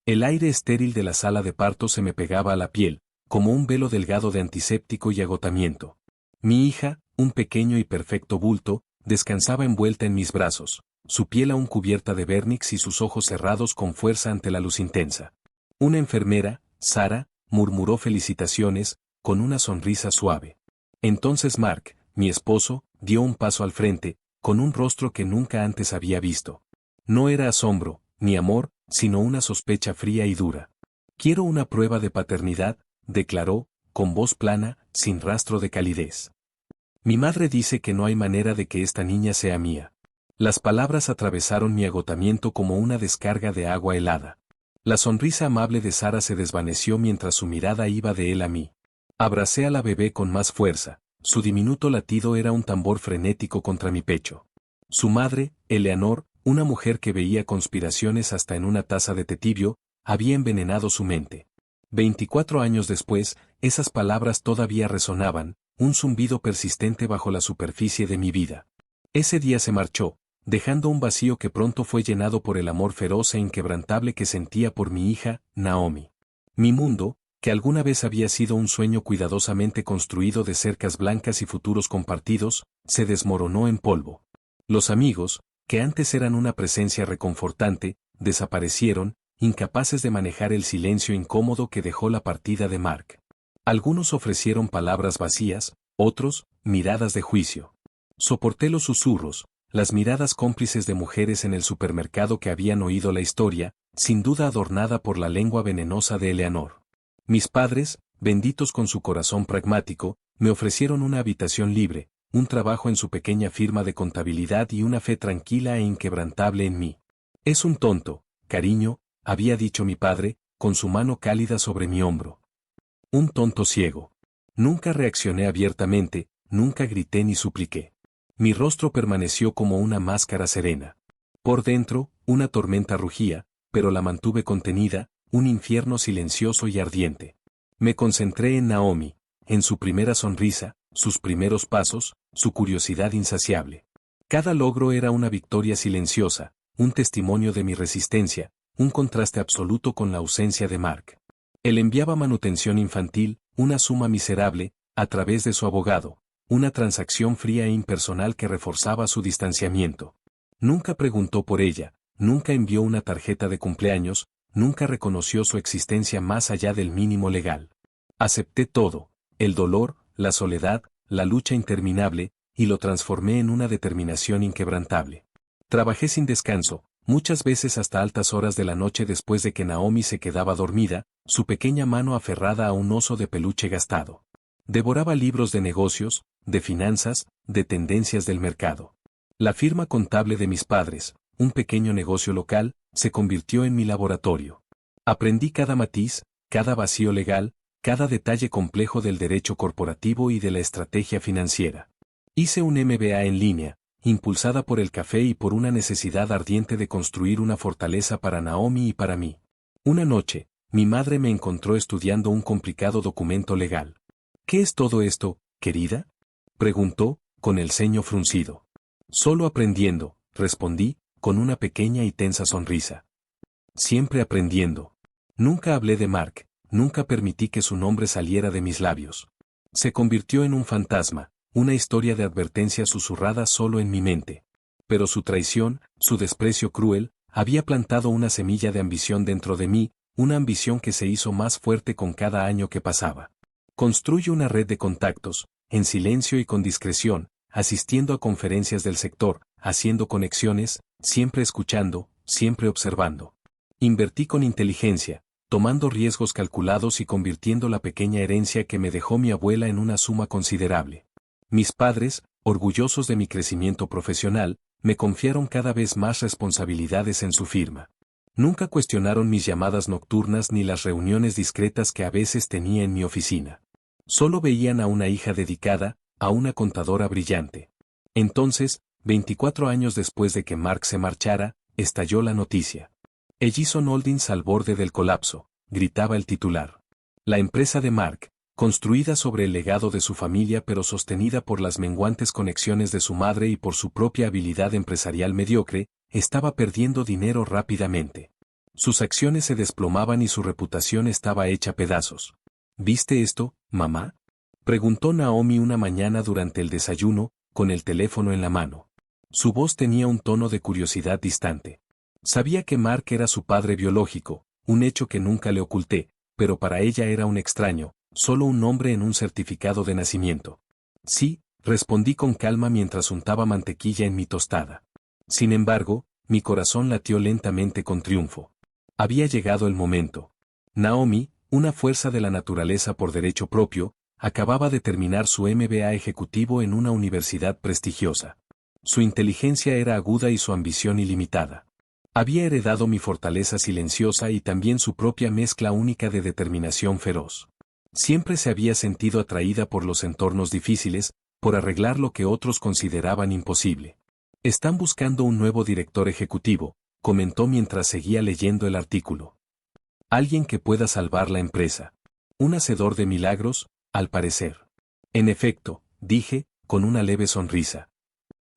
El aire estéril de la sala de parto se me pegaba a la piel, como un velo delgado de antiséptico y agotamiento. Mi hija, un pequeño y perfecto bulto, descansaba envuelta en mis brazos, su piel aún cubierta de vérnix y sus ojos cerrados con fuerza ante la luz intensa. Una enfermera, Sara, murmuró felicitaciones, con una sonrisa suave. Entonces Mark, mi esposo, dio un paso al frente, con un rostro que nunca antes había visto. No era asombro, ni amor, sino una sospecha fría y dura. «Quiero una prueba de paternidad», declaró, con voz plana, sin rastro de calidez. «Mi madre dice que no hay manera de que esta niña sea mía». Las palabras atravesaron mi agotamiento como una descarga de agua helada. La sonrisa amable de Sara se desvaneció mientras su mirada iba de él a mí. Abracé a la bebé con más fuerza, su diminuto latido era un tambor frenético contra mi pecho. Su madre, Eleanor, una mujer que veía conspiraciones hasta en una taza de té tibio, había envenenado su mente. 24 años después, esas palabras todavía resonaban, un zumbido persistente bajo la superficie de mi vida. Ese día se marchó, dejando un vacío que pronto fue llenado por el amor feroz e inquebrantable que sentía por mi hija, Naomi. Mi mundo, que alguna vez había sido un sueño cuidadosamente construido de cercas blancas y futuros compartidos, se desmoronó en polvo. Los amigos, que antes eran una presencia reconfortante, desaparecieron, incapaces de manejar el silencio incómodo que dejó la partida de Mark. Algunos ofrecieron palabras vacías, otros, miradas de juicio. Soporté los susurros, las miradas cómplices de mujeres en el supermercado que habían oído la historia, sin duda adornada por la lengua venenosa de Eleanor. Mis padres, benditos con su corazón pragmático, me ofrecieron una habitación libre, un trabajo en su pequeña firma de contabilidad y una fe tranquila e inquebrantable en mí. «Es un tonto, cariño», había dicho mi padre, con su mano cálida sobre mi hombro. «Un tonto ciego». Nunca reaccioné abiertamente, nunca grité ni supliqué. Mi rostro permaneció como una máscara serena. Por dentro, una tormenta rugía, pero la mantuve contenida, un infierno silencioso y ardiente. Me concentré en Naomi, en su primera sonrisa, sus primeros pasos, su curiosidad insaciable. Cada logro era una victoria silenciosa, un testimonio de mi resistencia, un contraste absoluto con la ausencia de Mark. Él enviaba manutención infantil, una suma miserable, a través de su abogado, una transacción fría e impersonal que reforzaba su distanciamiento. Nunca preguntó por ella, nunca envió una tarjeta de cumpleaños, nunca reconoció su existencia más allá del mínimo legal. Acepté todo, el dolor, la soledad, la lucha interminable, y lo transformé en una determinación inquebrantable. Trabajé sin descanso, muchas veces hasta altas horas de la noche después de que Naomi se quedaba dormida, su pequeña mano aferrada a un oso de peluche gastado. Devoraba libros de negocios, de finanzas, de tendencias del mercado. La firma contable de mis padres, un pequeño negocio local, se convirtió en mi laboratorio. Aprendí cada matiz, cada vacío legal, cada detalle complejo del derecho corporativo y de la estrategia financiera. Hice un MBA en línea, impulsada por el café y por una necesidad ardiente de construir una fortaleza para Naomi y para mí. Una noche, mi madre me encontró estudiando un complicado documento legal. «¿Qué es todo esto, querida?», preguntó, con el ceño fruncido. «Solo aprendiendo», respondí, con una pequeña y tensa sonrisa. «Siempre aprendiendo». Nunca hablé de Mark, nunca permití que su nombre saliera de mis labios. Se convirtió en un fantasma, una historia de advertencia susurrada solo en mi mente. Pero su traición, su desprecio cruel, había plantado una semilla de ambición dentro de mí, una ambición que se hizo más fuerte con cada año que pasaba. Construyo una red de contactos, en silencio y con discreción, asistiendo a conferencias del sector, haciendo conexiones, siempre escuchando, siempre observando. Invertí con inteligencia, tomando riesgos calculados y convirtiendo la pequeña herencia que me dejó mi abuela en una suma considerable. Mis padres, orgullosos de mi crecimiento profesional, me confiaron cada vez más responsabilidades en su firma. Nunca cuestionaron mis llamadas nocturnas ni las reuniones discretas que a veces tenía en mi oficina. Solo veían a una hija dedicada, a una contadora brillante. Entonces, 24 años después de que Mark se marchara, estalló la noticia. «Ellison Holdings al borde del colapso», gritaba el titular. La empresa de Mark, construida sobre el legado de su familia pero sostenida por las menguantes conexiones de su madre y por su propia habilidad empresarial mediocre, estaba perdiendo dinero rápidamente. Sus acciones se desplomaban y su reputación estaba hecha pedazos. ¿Viste esto, mamá?, preguntó Naomi una mañana durante el desayuno, con el teléfono en la mano. Su voz tenía un tono de curiosidad distante. Sabía que Mark era su padre biológico, un hecho que nunca le oculté, pero para ella era un extraño, solo un nombre en un certificado de nacimiento. Sí, respondí con calma mientras untaba mantequilla en mi tostada. Sin embargo, mi corazón latió lentamente con triunfo. Había llegado el momento. Naomi, una fuerza de la naturaleza por derecho propio, acababa de terminar su MBA ejecutivo en una universidad prestigiosa. Su inteligencia era aguda y su ambición ilimitada. Había heredado mi fortaleza silenciosa y también su propia mezcla única de determinación feroz. Siempre se había sentido atraída por los entornos difíciles, por arreglar lo que otros consideraban imposible. Están buscando un nuevo director ejecutivo, comentó mientras seguía leyendo el artículo. Alguien que pueda salvar la empresa. Un hacedor de milagros, al parecer. En efecto, dije, con una leve sonrisa.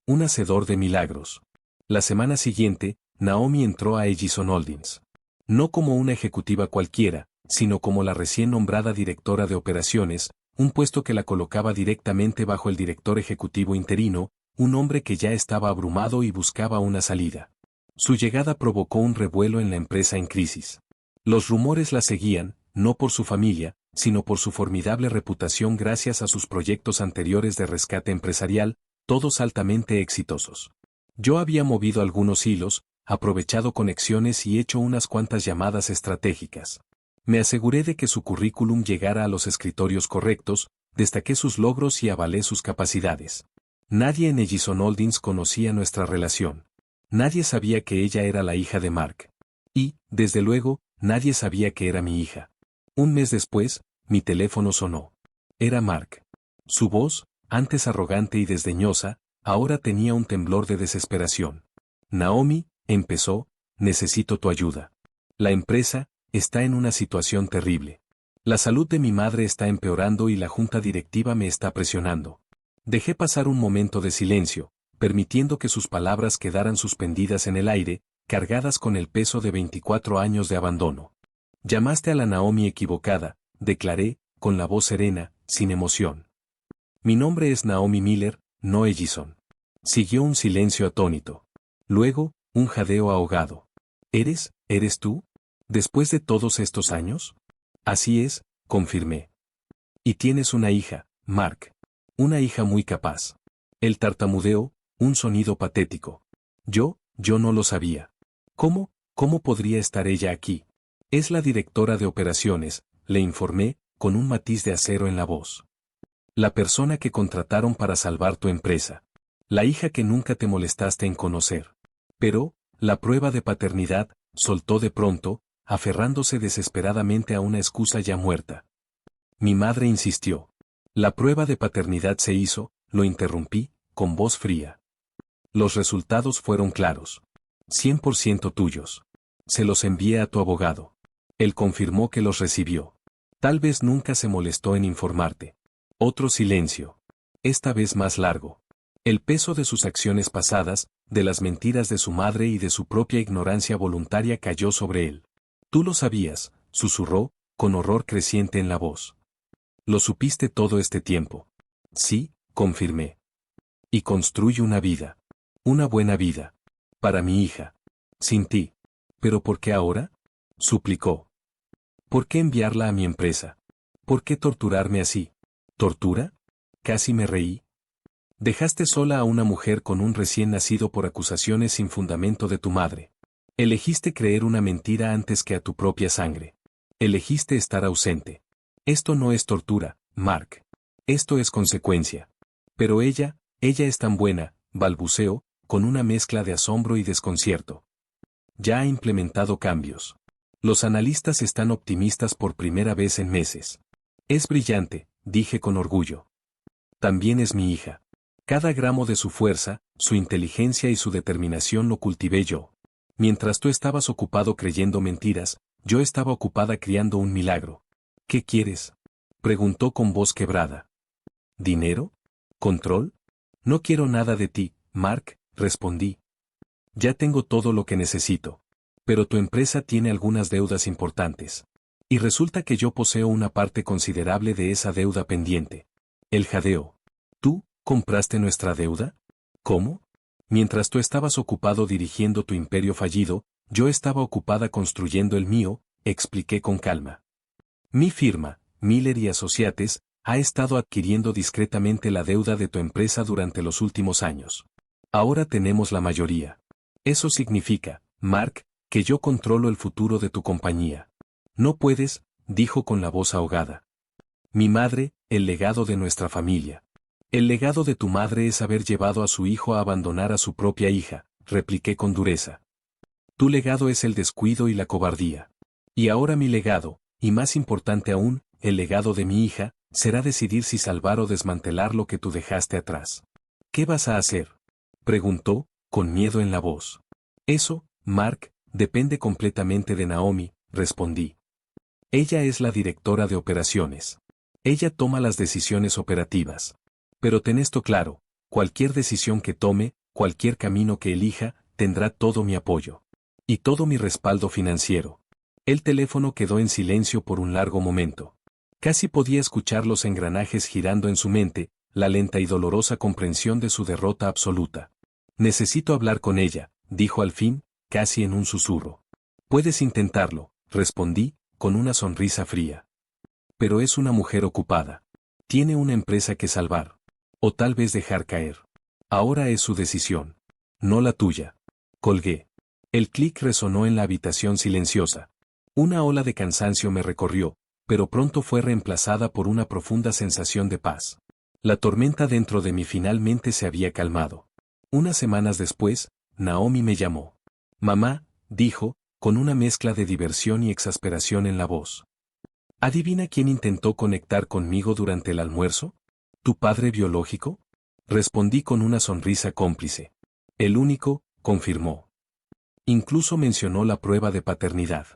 Un hacedor de milagros. La semana siguiente, Naomi entró a Ellison Holdings. No como una ejecutiva cualquiera, sino como la recién nombrada directora de operaciones, un puesto que la colocaba directamente bajo el director ejecutivo interino, un hombre que ya estaba abrumado y buscaba una salida. Su llegada provocó un revuelo en la empresa en crisis. Los rumores la seguían, no por su familia, sino por su formidable reputación gracias a sus proyectos anteriores de rescate empresarial, todos altamente exitosos. Yo había movido algunos hilos, aprovechado conexiones y hecho unas cuantas llamadas estratégicas. Me aseguré de que su currículum llegara a los escritorios correctos, destaqué sus logros y avalé sus capacidades. Nadie en Ellison Holdings conocía nuestra relación. Nadie sabía que ella era la hija de Mark. Y, desde luego, nadie sabía que era mi hija. Un mes después, mi teléfono sonó. Era Mark. Su voz, antes arrogante y desdeñosa, ahora tenía un temblor de desesperación. Naomi, empezó, necesito tu ayuda. La empresa está en una situación terrible. La salud de mi madre está empeorando y la junta directiva me está presionando. Dejé pasar un momento de silencio, permitiendo que sus palabras quedaran suspendidas en el aire, cargadas con el peso de 24 años de abandono. Llamaste a la Naomi equivocada, declaré, con la voz serena, sin emoción. Mi nombre es Naomi Miller, no Ellison. Siguió un silencio atónito. Luego, un jadeo ahogado. ¿Eres tú? ¿Después de todos estos años? Así es, confirmé. Y tienes una hija, Mark. Una hija muy capaz. Él tartamudeó, un sonido patético. Yo no lo sabía. ¿Cómo podría estar ella aquí? Es la directora de operaciones, le informé, con un matiz de acero en la voz. La persona que contrataron para salvar tu empresa. La hija que nunca te molestaste en conocer. Pero, la prueba de paternidad, soltó de pronto, aferrándose desesperadamente a una excusa ya muerta. Mi madre insistió. La prueba de paternidad se hizo, lo interrumpí, con voz fría. Los resultados fueron claros. 100% tuyos. Se los envié a tu abogado. Él confirmó que los recibió. Tal vez nunca se molestó en informarte. Otro silencio. Esta vez más largo. El peso de sus acciones pasadas, de las mentiras de su madre y de su propia ignorancia voluntaria cayó sobre él. Tú lo sabías, susurró, con horror creciente en la voz. Lo supiste todo este tiempo. Sí, confirmé. Y construye una vida. Una buena vida. Para mi hija. Sin ti. ¿Pero por qué ahora? Suplicó. ¿Por qué enviarla a mi empresa? ¿Por qué torturarme así? ¿Tortura? Casi me reí. Dejaste sola a una mujer con un recién nacido por acusaciones sin fundamento de tu madre. Elegiste creer una mentira antes que a tu propia sangre. Elegiste estar ausente. Esto no es tortura, Mark. Esto es consecuencia. Pero ella es tan buena, balbuceó, con una mezcla de asombro y desconcierto. Ya ha implementado cambios. Los analistas están optimistas por primera vez en meses. Es brillante, dije con orgullo. También es mi hija. Cada gramo de su fuerza, su inteligencia y su determinación lo cultivé yo. Mientras tú estabas ocupado creyendo mentiras, yo estaba ocupada criando un milagro. ¿Qué quieres?, preguntó con voz quebrada. ¿Dinero? ¿Control? No quiero nada de ti, Mark, respondí. Ya tengo todo lo que necesito. Pero tu empresa tiene algunas deudas importantes. Y resulta que yo poseo una parte considerable de esa deuda pendiente. El jadeo. ¿Tú compraste nuestra deuda? ¿Cómo? Mientras tú estabas ocupado dirigiendo tu imperio fallido, yo estaba ocupada construyendo el mío, expliqué con calma. Mi firma, Miller y Associates, ha estado adquiriendo discretamente la deuda de tu empresa durante los últimos años. Ahora tenemos la mayoría. Eso significa, Mark, que yo controlo el futuro de tu compañía. No puedes, dijo con la voz ahogada. Mi madre, el legado de nuestra familia. El legado de tu madre es haber llevado a su hijo a abandonar a su propia hija, repliqué con dureza. Tu legado es el descuido y la cobardía. Y ahora mi legado, y más importante aún, el legado de mi hija, será decidir si salvar o desmantelar lo que tú dejaste atrás. ¿Qué vas a hacer? Preguntó, con miedo en la voz. Eso, Mark, depende completamente de Naomi, respondí. Ella es la directora de operaciones. Ella toma las decisiones operativas. Pero ten esto claro, cualquier decisión que tome, cualquier camino que elija, tendrá todo mi apoyo. Y todo mi respaldo financiero. El teléfono quedó en silencio por un largo momento. Casi podía escuchar los engranajes girando en su mente, la lenta y dolorosa comprensión de su derrota absoluta. Necesito hablar con ella, dijo al fin, casi en un susurro. Puedes intentarlo, respondí, con una sonrisa fría. Pero es una mujer ocupada. Tiene una empresa que salvar. O tal vez dejar caer. Ahora es su decisión. No la tuya. Colgué. El clic resonó en la habitación silenciosa. Una ola de cansancio me recorrió, pero pronto fue reemplazada por una profunda sensación de paz. La tormenta dentro de mí finalmente se había calmado. Unas semanas después, Naomi me llamó. Mamá, dijo, con una mezcla de diversión y exasperación en la voz. ¿Adivina quién intentó conectar conmigo durante el almuerzo? ¿Tu padre biológico? Respondí con una sonrisa cómplice. El único, confirmó. Incluso mencionó la prueba de paternidad.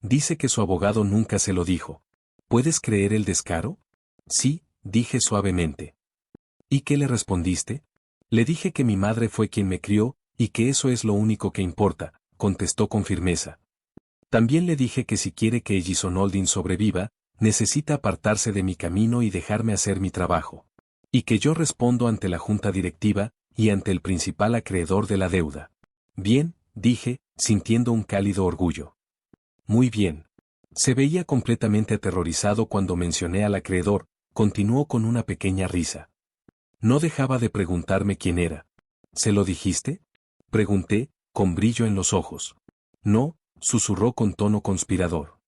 Dice que su abogado nunca se lo dijo. ¿Puedes creer el descaro? Sí, dije suavemente. ¿Y qué le respondiste? Le dije que mi madre fue quien me crió, y que eso es lo único que importa, contestó con firmeza. También le dije que si quiere que Ellison Holdings sobreviva, necesita apartarse de mi camino y dejarme hacer mi trabajo. Y que yo respondo ante la junta directiva, y ante el principal acreedor de la deuda. Bien, dije, sintiendo un cálido orgullo. Muy bien. Se veía completamente aterrorizado cuando mencioné al acreedor, continuó con una pequeña risa. No dejaba de preguntarme quién era. ¿Se lo dijiste? Pregunté, con brillo en los ojos. No, susurró con tono conspirador.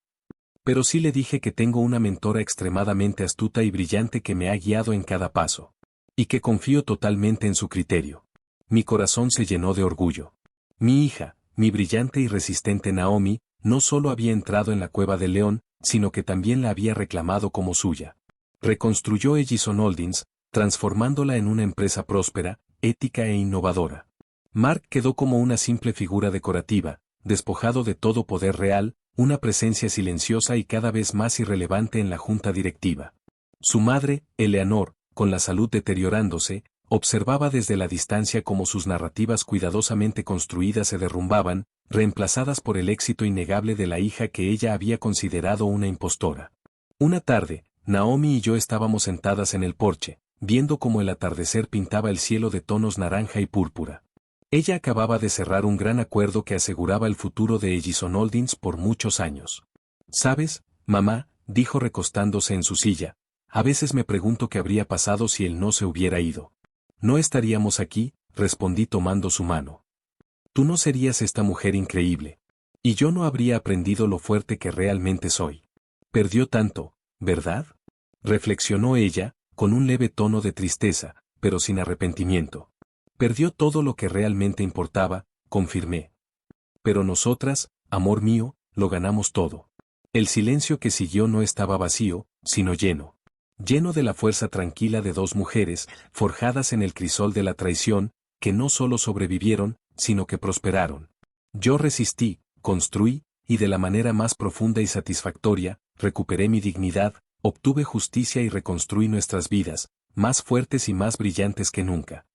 Pero sí le dije que tengo una mentora extremadamente astuta y brillante que me ha guiado en cada paso. Y que confío totalmente en su criterio. Mi corazón se llenó de orgullo. Mi hija, mi brillante y resistente Naomi, no solo había entrado en la cueva del león, sino que también la había reclamado como suya. Reconstruyó Ellison Holdings, transformándola en una empresa próspera, ética e innovadora. Mark quedó como una simple figura decorativa, despojado de todo poder real, una presencia silenciosa y cada vez más irrelevante en la junta directiva. Su madre, Eleanor, con la salud deteriorándose, observaba desde la distancia cómo sus narrativas cuidadosamente construidas se derrumbaban, reemplazadas por el éxito innegable de la hija que ella había considerado una impostora. Una tarde, Naomi y yo estábamos sentadas en el porche, viendo cómo el atardecer pintaba el cielo de tonos naranja y púrpura. Ella acababa de cerrar un gran acuerdo que aseguraba el futuro de Ellison Holdings por muchos años. ¿Sabes, mamá?, dijo recostándose en su silla, a veces me pregunto qué habría pasado si él no se hubiera ido. No estaríamos aquí, respondí tomando su mano. Tú no serías esta mujer increíble. Y yo no habría aprendido lo fuerte que realmente soy. Perdió tanto, ¿verdad? Reflexionó ella, con un leve tono de tristeza, pero sin arrepentimiento. Perdió todo lo que realmente importaba, confirmé. Pero nosotras, amor mío, lo ganamos todo. El silencio que siguió no estaba vacío, sino lleno. Lleno de la fuerza tranquila de dos mujeres, forjadas en el crisol de la traición, que no solo sobrevivieron, sino que prosperaron. Yo resistí, construí, y de la manera más profunda y satisfactoria, recuperé mi dignidad, obtuve justicia y reconstruí nuestras vidas, más fuertes y más brillantes que nunca.